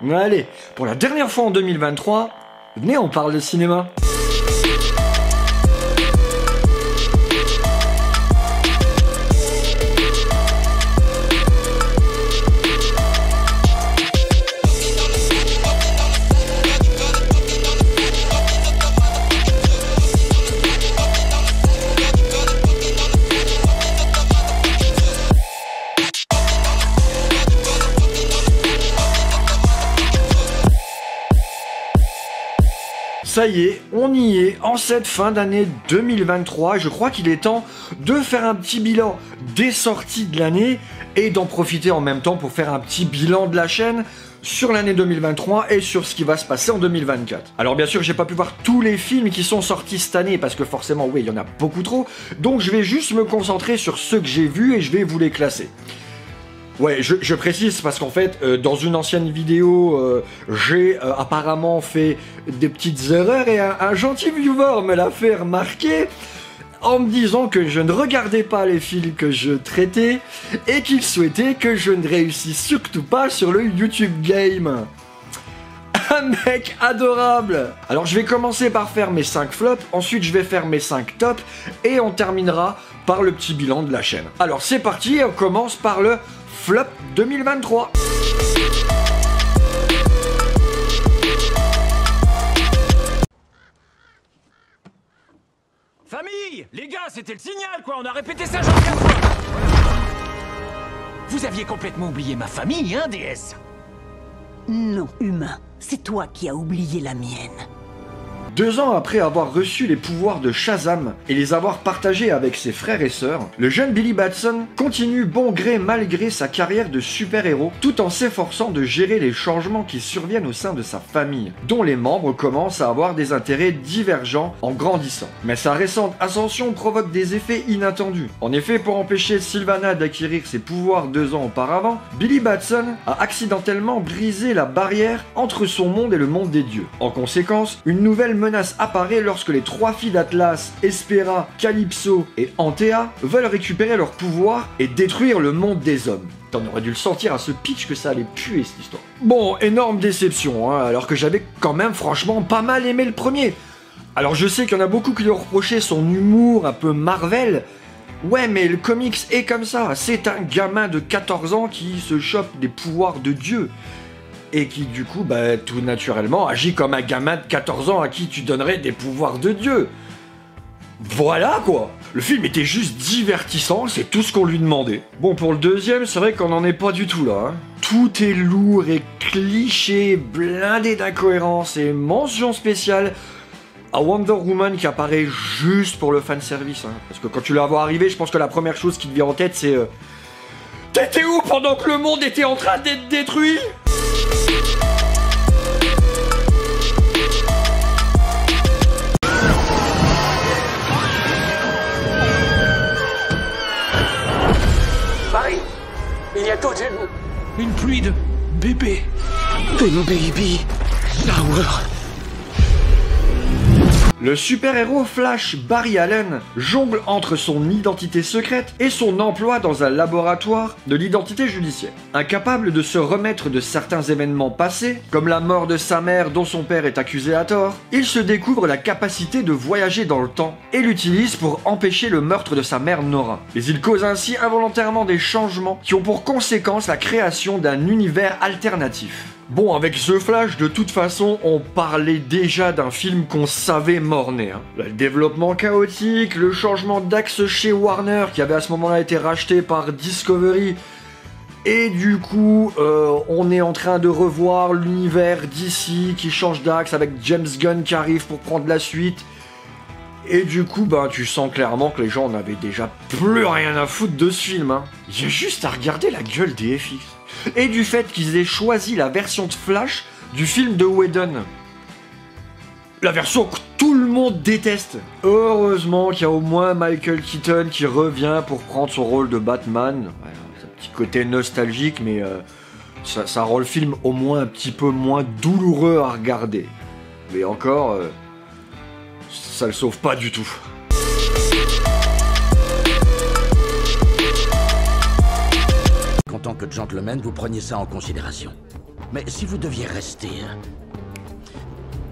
Allez, pour la dernière fois en 2023, venez on parle de cinéma. Ça y est, on y est, en cette fin d'année 2023, je crois qu'il est temps de faire un petit bilan des sorties de l'année et d'en profiter en même temps pour faire un petit bilan de la chaîne sur l'année 2023 et sur ce qui va se passer en 2024. Alors bien sûr, j'ai pas pu voir tous les films qui sont sortis cette année parce que forcément, oui, il y en a beaucoup trop, donc je vais juste me concentrer sur ceux que j'ai vus et je vais vous les classer. Ouais, je précise parce qu'en fait, dans une ancienne vidéo, j'ai apparemment fait des petites erreurs et un gentil viewer me l'a fait remarquer en me disant que je ne regardais pas les films que je traitais et qu'il souhaitait que je ne réussisse surtout pas sur le YouTube Game. Un mec adorable. Alors je vais commencer par faire mes 5 flops, ensuite je vais faire mes 5 tops et on terminera par le petit bilan de la chaîne. Alors c'est parti, on commence par le flop 2023. Famille! Les gars, c'était le signal, quoi! On a répété ça genre 4 fois! Vous aviez complètement oublié ma famille, hein, déesse? Non, humain. C'est toi qui as oublié la mienne. 2 ans après avoir reçu les pouvoirs de Shazam et les avoir partagés avec ses frères et sœurs, le jeune Billy Batson continue bon gré mal gré sa carrière de super-héros tout en s'efforçant de gérer les changements qui surviennent au sein de sa famille, dont les membres commencent à avoir des intérêts divergents en grandissant. Mais sa récente ascension provoque des effets inattendus. En effet, pour empêcher Sylvana d'acquérir ses pouvoirs 2 ans auparavant, Billy Batson a accidentellement brisé la barrière entre son monde et le monde des dieux. En conséquence, une nouvelle menace apparaît lorsque les 3 filles d'Atlas, Hespera, Calypso et Antea veulent récupérer leurs pouvoirs et détruire le monde des hommes. T'en aurais dû le sentir à ce pitch que ça allait puer cette histoire. Bon, énorme déception, hein, alors que j'avais quand même franchement pas mal aimé le premier. Alors je sais qu'il y en a beaucoup qui lui ont reproché son humour un peu Marvel. Ouais, mais le comics est comme ça, c'est un gamin de 14 ans qui se chope des pouvoirs de Dieu. Et qui du coup, bah, tout naturellement, agit comme un gamin de 14 ans à qui tu donnerais des pouvoirs de Dieu. Voilà quoi. Le film était juste divertissant, c'est tout ce qu'on lui demandait. Bon, pour le deuxième, c'est vrai qu'on n'en est pas du tout là. Hein. Tout est lourd et cliché, blindé d'incohérences et mention spéciale à Wonder Woman qui apparaît juste pour le fanservice. Hein. Parce que quand tu la vois arriver, je pense que la première chose qui te vient en tête, c'est... T'étais où pendant que le monde était en train d'être détruit ? Marie, il y a toute une pluie de bébés. Baby Shower. Le super-héros Flash Barry Allen jongle entre son identité secrète et son emploi dans un laboratoire de l'identité judiciaire. Incapable de se remettre de certains événements passés, comme la mort de sa mère dont son père est accusé à tort, il se découvre la capacité de voyager dans le temps et l'utilise pour empêcher le meurtre de sa mère Nora. Mais il cause ainsi involontairement des changements qui ont pour conséquence la création d'un univers alternatif. Bon, avec ce Flash, de toute façon, on parlait déjà d'un film qu'on savait mort-né. Hein. Le développement chaotique, le changement d'axe chez Warner, qui avait à ce moment-là été racheté par Discovery, et du coup, on est en train de revoir l'univers d'ici qui change d'axe avec James Gunn qui arrive pour prendre la suite. Et du coup, ben, tu sens clairement que les gens n'avaient déjà plus rien à foutre de ce film. Hein. Il y a juste à regarder la gueule des FX. Et du fait qu'ils aient choisi la version de Flash du film de Whedon. La version que tout le monde déteste. Heureusement qu'il y a au moins Michael Keaton qui revient pour prendre son rôle de Batman. Ouais, c'est un petit côté nostalgique, mais ça rend le film au moins un petit peu moins douloureux à regarder. Mais encore, ça le sauve pas du tout. En tant que gentleman, vous preniez ça en considération. Mais si vous deviez rester...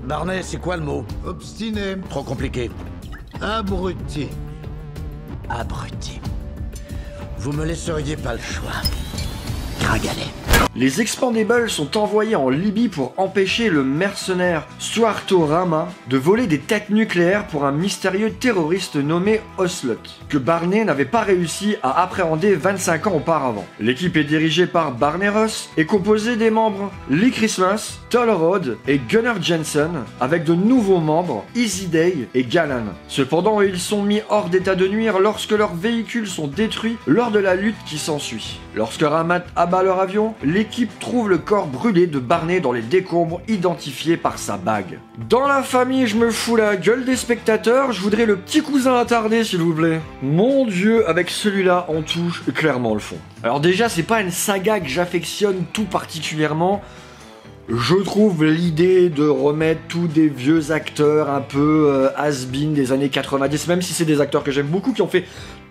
Barney, c'est quoi le mot? Obstiné. Trop compliqué. Abruti. Abruti. Vous me laisseriez pas le choix. Gringalet. Les Expendables sont envoyés en Libye pour empêcher le mercenaire Stuarto Rama de voler des têtes nucléaires pour un mystérieux terroriste nommé Ocelot, que Barney n'avait pas réussi à appréhender 25 ans auparavant. L'équipe est dirigée par Barney Ross et composée des membres Lee Christmas, Toll Rhodes et Gunnar Jensen, avec de nouveaux membres Easy Day et Galan. Cependant, ils sont mis hors d'état de nuire lorsque leurs véhicules sont détruits lors de la lutte qui s'ensuit. Lorsque Ramat abat leur avion, l'équipe trouve le corps brûlé de Barney dans les décombres identifiés par sa bague. Dans la famille, je me fous la gueule des spectateurs, je voudrais le petit cousin attardé s'il vous plaît. Mon dieu, avec celui-là, on touche clairement le fond. Alors déjà, c'est pas une saga que j'affectionne tout particulièrement. Je trouve l'idée de remettre tous des vieux acteurs un peu has-been des années 90, même si c'est des acteurs que j'aime beaucoup, qui ont fait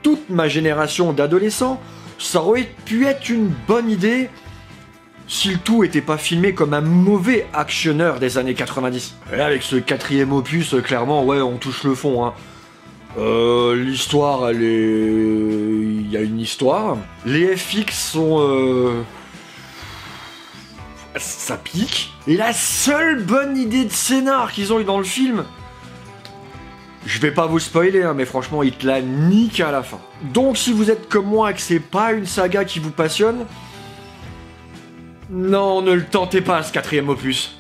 toute ma génération d'adolescents, ça aurait pu être une bonne idée si le tout était pas filmé comme un mauvais actionneur des années 90. Et là, avec ce 4e opus, clairement, ouais, on touche le fond, hein. L'histoire, elle est... Il y a une histoire. Les FX sont... Ça pique. Et la seule bonne idée de scénar qu'ils ont eu dans le film... Je vais pas vous spoiler, hein, mais franchement, il te la nique à la fin. Donc, si vous êtes comme moi et que c'est pas une saga qui vous passionne... Non, ne le tentez pas, ce 4e opus.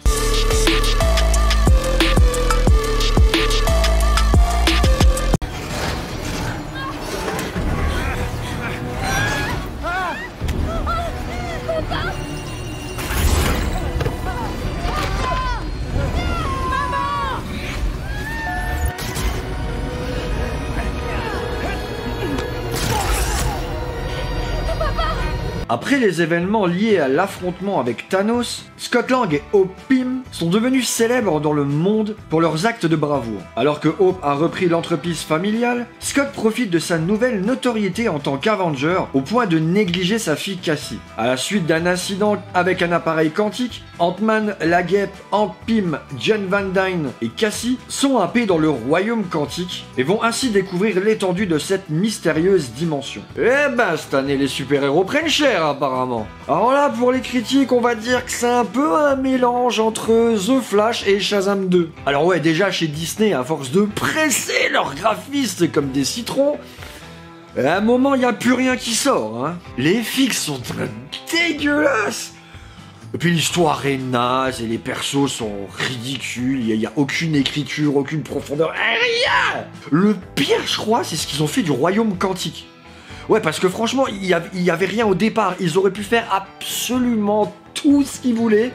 Après les événements liés à l'affrontement avec Thanos, Scott Lang et Hope Pym sont devenus célèbres dans le monde pour leurs actes de bravoure. Alors que Hope a repris l'entreprise familiale, Scott profite de sa nouvelle notoriété en tant qu'Avenger au point de négliger sa fille Cassie. À la suite d'un incident avec un appareil quantique, Ant-Man, la Guêpe, Hank Pym, Jen Van Dyne et Cassie sont happés dans le royaume quantique et vont ainsi découvrir l'étendue de cette mystérieuse dimension. Eh ben, cette année, les super-héros prennent cher apparemment. Alors là, pour les critiques, on va dire que c'est un peu un mélange entre The Flash et Shazam 2. Alors ouais, déjà chez Disney, à force de presser leurs graphistes comme des citrons, à un moment, il n'y a plus rien qui sort, hein. Les FX sont dégueulasses. Et puis l'histoire est naze et les persos sont ridicules, il n'y a aucune écriture, aucune profondeur, rien. Le pire, je crois, c'est ce qu'ils ont fait du royaume quantique. Ouais, parce que franchement, il y avait rien au départ. Ils auraient pu faire absolument tout ce qu'ils voulaient.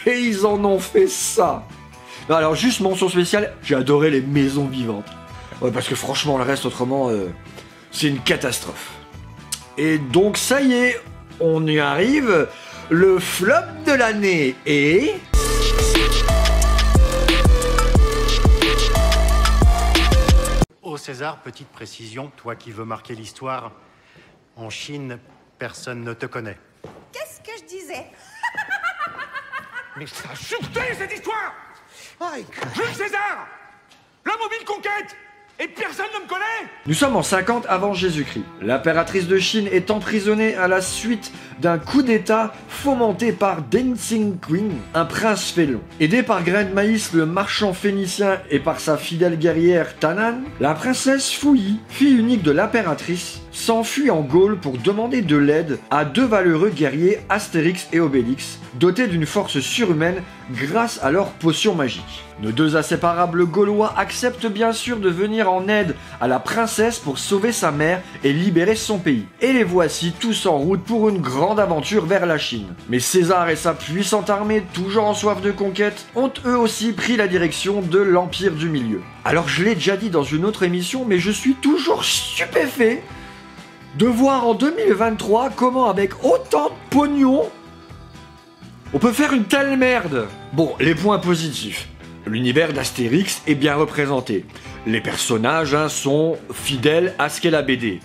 Et ils en ont fait ça. Non, alors, juste mention spéciale, j'ai adoré les maisons vivantes. Ouais, parce que franchement, le reste, autrement, c'est une catastrophe. Et donc, ça y est, on y arrive. Le flop de l'année est... Au César, petite précision, toi qui veux marquer l'histoire, en Chine, personne ne te connaît. Qu'est-ce que je disais? Mais ça a chuté cette histoire! Jules César! La mobile conquête! Et personne ne me connaît! Nous sommes en 50 avant Jésus-Christ. L'impératrice de Chine est emprisonnée à la suite d'un coup d'état fomenté par Dancing Queen, un prince félon. Aidé par Grain de Maïs, le marchand phénicien, et par sa fidèle guerrière Tanan, la princesse Fouilly, fille unique de l'impératrice, s'enfuit en Gaule pour demander de l'aide à deux valeureux guerriers, Astérix et Obélix, dotés d'une force surhumaine grâce à leur potion magique. Nos deux inséparables Gaulois acceptent bien sûr de venir en aide à la princesse pour sauver sa mère et libérer son pays. Et les voici tous en route pour une grande aventure vers la Chine. Mais César et sa puissante armée, toujours en soif de conquête, ont eux aussi pris la direction de l'Empire du Milieu. Alors je l'ai déjà dit dans une autre émission, mais je suis toujours stupéfait de voir en 2023 comment avec autant de pognon on peut faire une telle merde. Bon, les points positifs. L'univers d'Astérix est bien représenté. Les personnages sont fidèles à ce qu'est la BD.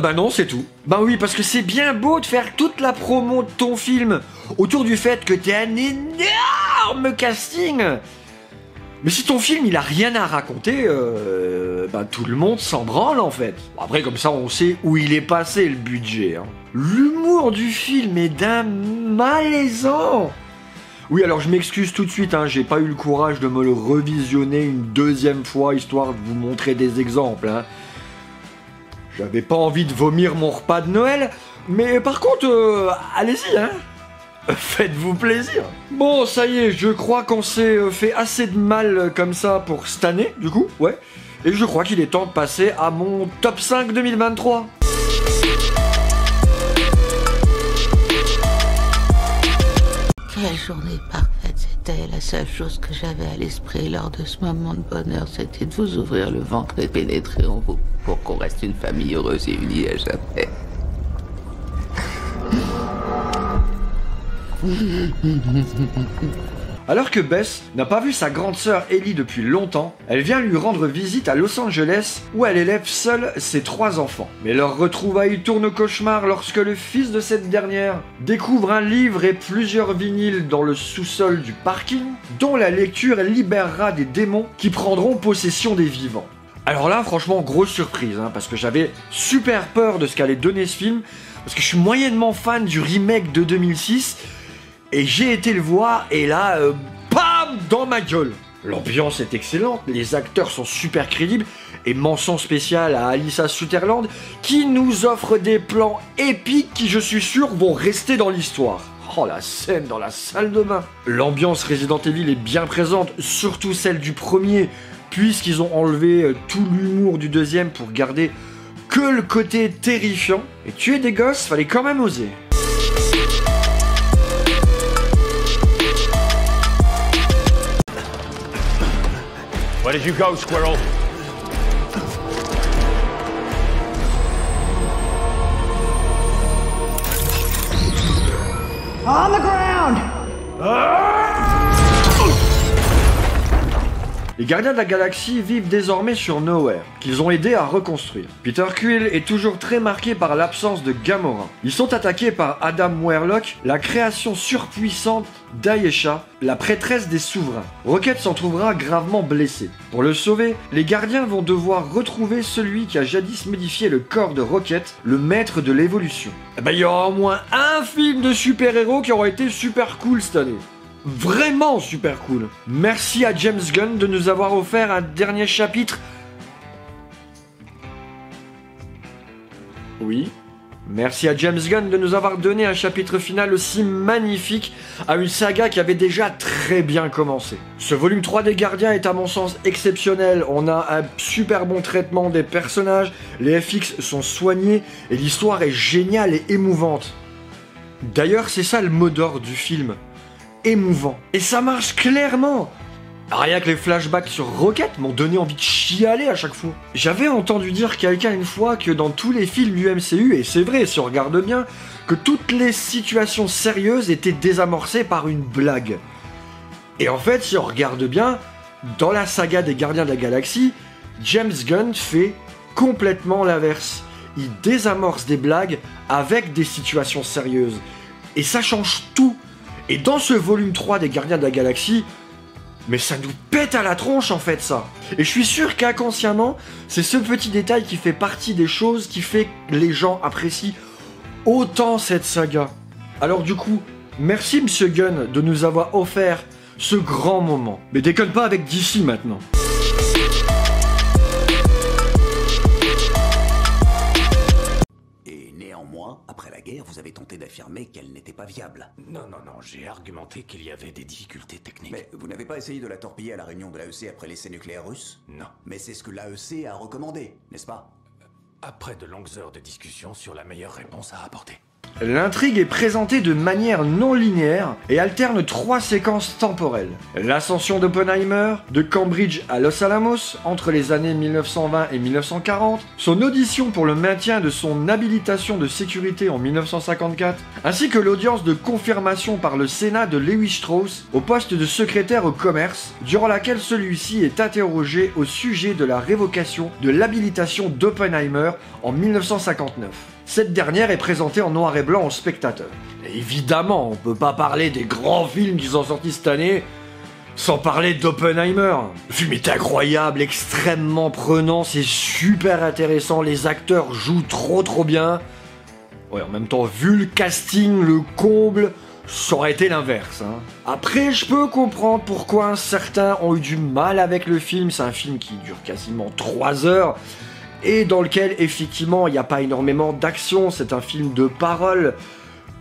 Bah non, c'est tout. Bah oui, parce que c'est bien beau de faire toute la promo de ton film autour du fait que t'es un énorme casting. Mais si ton film il a rien à raconter, bah tout le monde s'en branle en fait. Après comme ça on sait où il est passé le budget. Hein. L'humour du film est d'un malaisant. Oui alors je m'excuse tout de suite, hein, j'ai pas eu le courage de me le revisionner une deuxième fois histoire de vous montrer des exemples. Hein. J'avais pas envie de vomir mon repas de Noël, mais par contre, allez-y, hein. Faites-vous plaisir. Bon, ça y est, je crois qu'on s'est fait assez de mal comme ça pour cette année, du coup, ouais. Et je crois qu'il est temps de passer à mon top 5 2023. Quelle journée parfaite c'était. La seule chose que j'avais à l'esprit lors de ce moment de bonheur, c'était de vous ouvrir le ventre et pénétrer en vous pour qu'on reste une famille heureuse et unie à jamais. Alors que Bess n'a pas vu sa grande sœur Ellie depuis longtemps, elle vient lui rendre visite à Los Angeles où elle élève seule ses 3 enfants. Mais leur retrouvaille tourne au cauchemar lorsque le fils de cette dernière découvre un livre et plusieurs vinyles dans le sous-sol du parking dont la lecture libérera des démons qui prendront possession des vivants. Alors là, franchement, grosse surprise, hein, parce que j'avais super peur de ce qu'allait donner ce film, parce que je suis moyennement fan du remake de 2006, et j'ai été le voir, et là, bam, dans ma gueule. L'ambiance est excellente, les acteurs sont super crédibles, et mention spéciale à Alyssa Sutherland, qui nous offre des plans épiques qui, je suis sûr, vont rester dans l'histoire. Oh, la scène dans la salle de bain. L'ambiance Resident Evil est bien présente, surtout celle du premier, puisqu'ils ont enlevé tout l'humour du deuxième pour garder que le côté terrifiant. Et tuer des gosses, fallait quand même oser. Where did you go, squirrel? On the ground! Les gardiens de la galaxie vivent désormais sur Nowhere, qu'ils ont aidé à reconstruire. Peter Quill est toujours très marqué par l'absence de Gamora. Ils sont attaqués par Adam Warlock, la création surpuissante d'Ayesha, la prêtresse des souverains. Rocket s'en trouvera gravement blessé. Pour le sauver, les gardiens vont devoir retrouver celui qui a jadis modifié le corps de Rocket, le maître de l'évolution. Eh ben, il y aura au moins un film de super-héros qui aura été super cool cette année. Vraiment super cool. Merci à James Gunn de nous avoir offert un dernier chapitre. Oui. Merci à James Gunn de nous avoir donné un chapitre final aussi magnifique à une saga qui avait déjà très bien commencé. Ce volume 3 des Gardiens est à mon sens exceptionnel. On a un super bon traitement des personnages, les FX sont soignés et l'histoire est géniale et émouvante. D'ailleurs, c'est ça le mot d'ordre du film. Émouvant. Et ça marche clairement. Rien que les flashbacks sur Rocket m'ont donné envie de chialer à chaque fois. J'avais entendu dire quelqu'un une fois que dans tous les films du MCU, et c'est vrai si on regarde bien, que toutes les situations sérieuses étaient désamorcées par une blague. Et en fait, si on regarde bien, dans la saga des Gardiens de la Galaxie, James Gunn fait complètement l'inverse. Il désamorce des blagues avec des situations sérieuses. Et ça change tout. Et dans ce volume 3 des Gardiens de la Galaxie, mais ça nous pète à la tronche en fait ça. Et je suis sûr qu'inconsciemment, c'est ce petit détail qui fait partie des choses qui fait que les gens apprécient autant cette saga. Alors du coup, merci Monsieur Gunn de nous avoir offert ce grand moment. Mais déconne pas avec DC maintenant. Après la guerre, vous avez tenté d'affirmer qu'elle n'était pas viable. Non, j'ai argumenté qu'il y avait des difficultés techniques. Mais vous n'avez pas essayé de la torpiller à la réunion de l'AEC après l'essai nucléaire russe? Non. Mais c'est ce que l'AEC a recommandé, n'est-ce pas? Après de longues heures de discussion sur la meilleure réponse à apporter. L'intrigue est présentée de manière non linéaire et alterne 3 séquences temporelles. L'ascension d'Oppenheimer, de Cambridge à Los Alamos, entre les années 1920 et 1940, son audition pour le maintien de son habilitation de sécurité en 1954, ainsi que l'audience de confirmation par le Sénat de Lévi-Strauss au poste de secrétaire au commerce, durant laquelle celui-ci est interrogé au sujet de la révocation de l'habilitation d'Oppenheimer en 1959. Cette dernière est présentée en noir et blanc aux spectateurs. Et évidemment, on peut pas parler des grands films qui sont sortis cette année sans parler d'Oppenheimer. Le film est incroyable, extrêmement prenant, c'est super intéressant, les acteurs jouent trop bien. Ouais, en même temps, vu le casting, le comble, ça aurait été l'inverse. Hein. Après, je peux comprendre pourquoi certains ont eu du mal avec le film, c'est un film qui dure quasiment 3 heures, et dans lequel, effectivement, il n'y a pas énormément d'action, c'est un film de parole,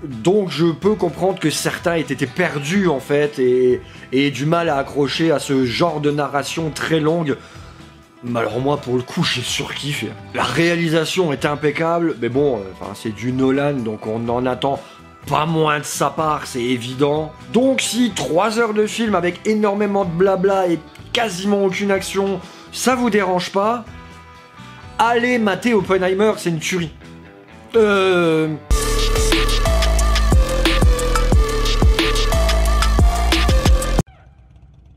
donc je peux comprendre que certains aient été perdus, en fait, et aient du mal à accrocher à ce genre de narration très longue. Mais alors moi, pour le coup, j'ai surkiffé. La réalisation est impeccable, mais bon, c'est du Nolan, donc on en attend pas moins de sa part, c'est évident. Donc si 3 heures de film avec énormément de blabla et quasiment aucune action, ça vous dérange pas, allez mater Oppenheimer, c'est une tuerie.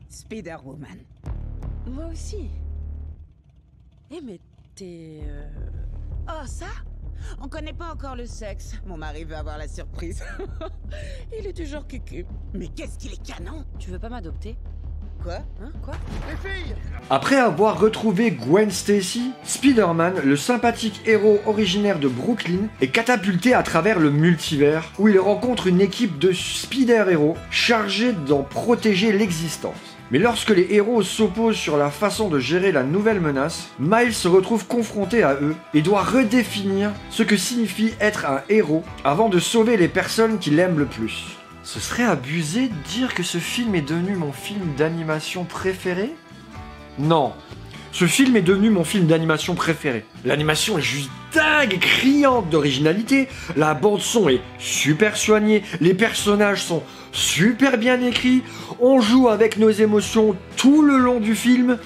Spider-Woman. Moi aussi. Eh mais t'es... Oh, ça? On connaît pas encore le sexe. Mon mari veut avoir la surprise. Il est toujours cucu. Mais qu'est-ce qu'il est canon? Tu veux pas m'adopter? Quoi? Hein? Quoi? Les filles! Après avoir retrouvé Gwen Stacy, Spider-Man, le sympathique héros originaire de Brooklyn, est catapulté à travers le multivers, où il rencontre une équipe de spider-héros chargés d'en protéger l'existence. Mais lorsque les héros s'opposent sur la façon de gérer la nouvelle menace, Miles se retrouve confronté à eux et doit redéfinir ce que signifie être un héros avant de sauver les personnes qu'il aime le plus. Ce serait abusé de dire que ce film est devenu mon film d'animation préféré ? Non. Ce film est devenu mon film d'animation préféré. L'animation est juste dingue, criante d'originalité, la bande-son est super soignée, les personnages sont super bien écrits, on joue avec nos émotions tout le long du film.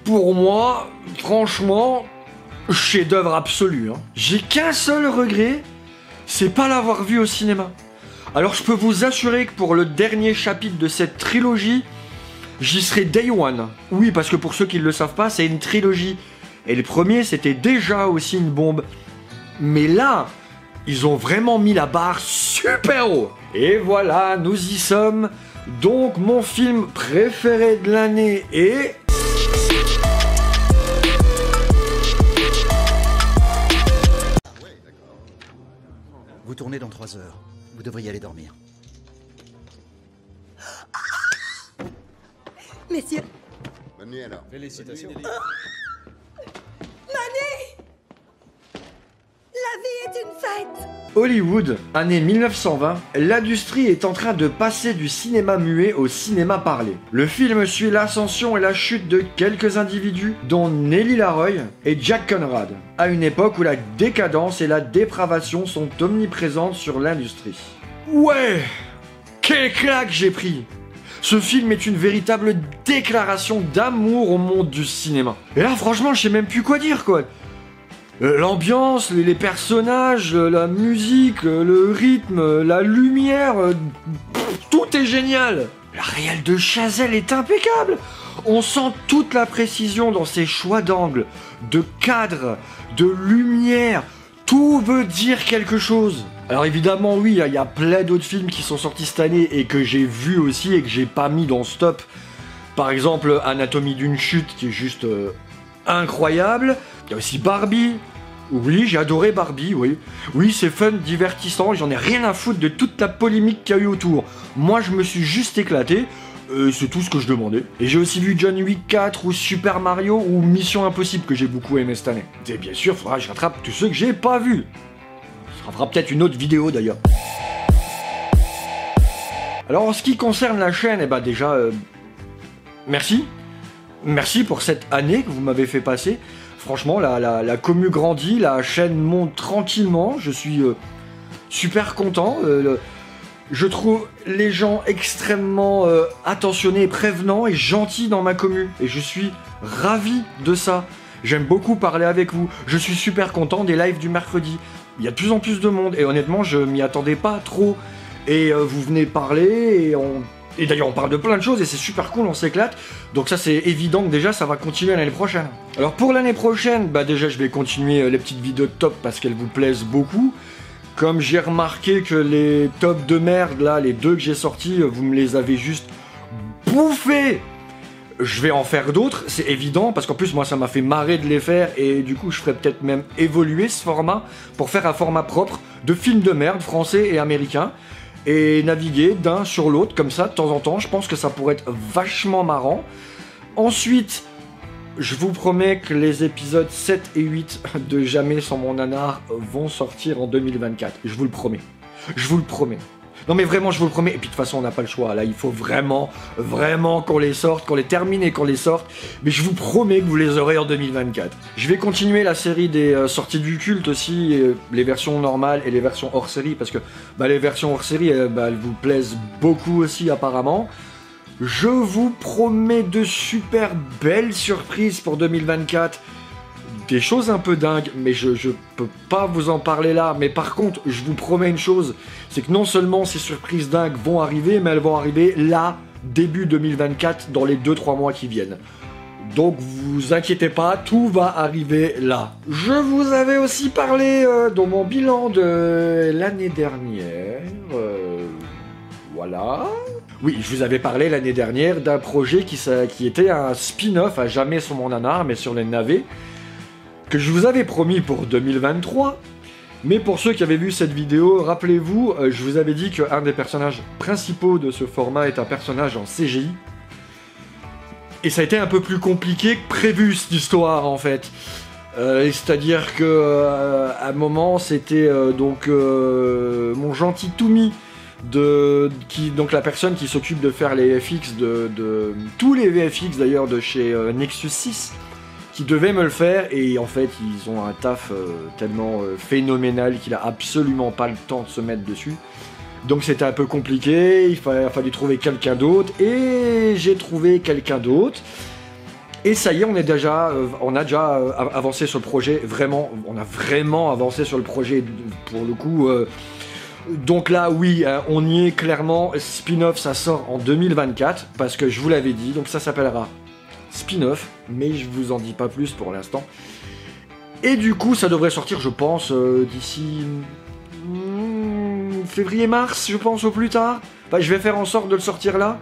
Pour moi, franchement, chef-d'œuvre absolu. Hein. J'ai qu'un seul regret, c'est pas l'avoir vu au cinéma. Alors je peux vous assurer que pour le dernier chapitre de cette trilogie, j'y serai day one. Oui, parce que pour ceux qui ne le savent pas, c'est une trilogie. Et le premier, c'était déjà aussi une bombe. Mais là, ils ont vraiment mis la barre super haut. Et voilà, nous y sommes. Donc mon film préféré de l'année est... Vous tournez dans 3 heures. Vous devriez aller dormir. Messieurs. Bonne nuit alors. Félicitations. Manny! La vie est une fête! Hollywood, année 1920, l'industrie est en train de passer du cinéma muet au cinéma parlé. Le film suit l'ascension et la chute de quelques individus, dont Nellie Laroy et Jack Conrad, à une époque où la décadence et la dépravation sont omniprésentes sur l'industrie. Ouais! Quelle claque j'ai pris! Ce film est une véritable déclaration d'amour au monde du cinéma. Et là, franchement, je sais même plus quoi dire, quoi. L'ambiance, les personnages, la musique, le rythme, la lumière, tout est génial. La réelle de Chazelle est impeccable. On sent toute la précision dans ses choix d'angle, de cadre, de lumière. Tout veut dire quelque chose. Alors évidemment, oui, il y a plein d'autres films qui sont sortis cette année et que j'ai vu aussi et que j'ai pas mis dans ce top. Par exemple, Anatomie d'une chute qui est juste incroyable. Il y a aussi Barbie. Oui, j'ai adoré Barbie, oui. Oui, c'est fun, divertissant, j'en ai rien à foutre de toute la polémique qu'il y a eu autour. Moi, je me suis juste éclaté. C'est tout ce que je demandais. Et j'ai aussi vu John Wick 4 ou Super Mario ou Mission Impossible que j'ai beaucoup aimé cette année. Et bien sûr, il faudra que je rattrape tous ceux que j'ai pas vus. Ça fera peut-être une autre vidéo d'ailleurs. Alors en ce qui concerne la chaîne, déjà, merci. Merci pour cette année que vous m'avez fait passer. Franchement, la commu grandit, la chaîne monte tranquillement. Je suis super content. Je trouve les gens extrêmement attentionnés, prévenants et gentils dans ma commu. Et je suis ravi de ça. J'aime beaucoup parler avec vous. Je suis super content des lives du mercredi. Il y a de plus en plus de monde. Et honnêtement, je m'y attendais pas trop. Et vous venez parler et d'ailleurs on parle de plein de choses et c'est super cool, on s'éclate. Donc ça c'est évident que déjà ça va continuer l'année prochaine. Alors pour l'année prochaine, bah déjà je vais continuer les petites vidéos de top parce qu'elles vous plaisent beaucoup. Comme j'ai remarqué que les tops de merde là, les 2 que j'ai sortis, vous me les avez juste bouffés. Je vais en faire d'autres, c'est évident, parce qu'en plus moi ça m'a fait marrer de les faire et du coup je ferai peut-être même évoluer ce format pour faire un format propre de films de merde français et américains. Et naviguer d'un sur l'autre comme ça de temps en temps, je pense que ça pourrait être vachement marrant. Ensuite, je vous promets que les épisodes 7 et 8 de Jamais sans mon nanar vont sortir en 2024. Je vous le promets. Je vous le promets. Non mais vraiment, je vous le promets. Et puis de toute façon, on n'a pas le choix. Là, il faut vraiment qu'on les sorte, qu'on les termine et qu'on les sorte. Mais je vous promets que vous les aurez en 2024. Je vais continuer la série des sorties du culte aussi, les versions normales et les versions hors série, parce que les versions hors série, elles vous plaisent beaucoup aussi apparemment. Je vous promets de super belles surprises pour 2024. Des choses un peu dingues, mais je peux pas vous en parler là. Mais par contre, je vous promets une chose, c'est que non seulement ces surprises dingues vont arriver, mais elles vont arriver là, début 2024, dans les 2-3 mois qui viennent. Donc vous inquiétez pas, tout va arriver là. Je vous avais aussi parlé dans mon bilan de l'année dernière. Voilà. Oui, je vous avais parlé l'année dernière d'un projet qui était un spin-off à Jamais sur mon nanar, mais sur les navets, que je vous avais promis pour 2023. Mais pour ceux qui avaient vu cette vidéo, rappelez-vous, je vous avais dit qu'un des personnages principaux de ce format est un personnage en CGI. Et ça a été un peu plus compliqué que prévu cette histoire en fait. C'est-à-dire que à un moment c'était mon gentil Toumi, donc la personne qui s'occupe de faire les VFX de tous les VFX d'ailleurs de chez Nexus 6, qui devait me le faire, et en fait ils ont un taf tellement phénoménal qu'il a absolument pas le temps de se mettre dessus. Donc c'était un peu compliqué, il a fallu trouver quelqu'un d'autre, et j'ai trouvé quelqu'un d'autre. Et ça y est, on a déjà avancé sur le projet, on a vraiment avancé sur le projet pour le coup. Donc là, oui, on y est clairement. Spin-off, ça sort en 2024, parce que je vous l'avais dit, donc ça s'appellera Spin-off, mais je vous en dis pas plus pour l'instant. Et du coup, ça devrait sortir, je pense, d'ici février-mars, je pense, au plus tard. Enfin, je vais faire en sorte de le sortir là,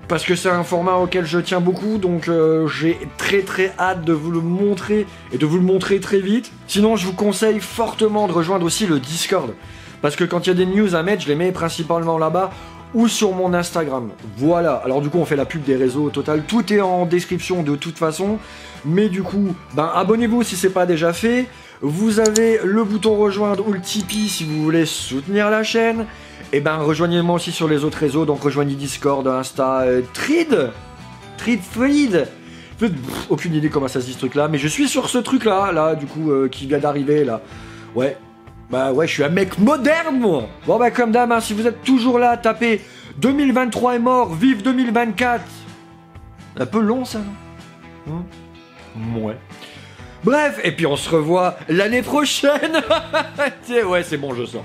parce que c'est un format auquel je tiens beaucoup, donc j'ai très très hâte de vous le montrer, et de vous le montrer très vite. Sinon, je vous conseille fortement de rejoindre aussi le Discord, parce que quand il y a des news à mettre, je les mets principalement là-bas, ou sur mon Instagram. Voilà, alors du coup on fait la pub des réseaux au total, tout est en description de toute façon, mais du coup, abonnez-vous si c'est pas déjà fait, vous avez le bouton rejoindre ou le Tipeee si vous voulez soutenir la chaîne, et rejoignez-moi aussi sur les autres réseaux, donc rejoignez Discord, Insta, Thread, aucune idée comment ça se dit ce truc là, mais je suis sur ce truc là, du coup, qui vient d'arriver là, ouais, je suis un mec moderne, moi. Bon, comme d'hab, si vous êtes toujours là, tapez 2023 est mort, vive 2024. Un peu long, ça, non? Ouais. Bref, et puis on se revoit l'année prochaine. Ouais, c'est bon, je sens.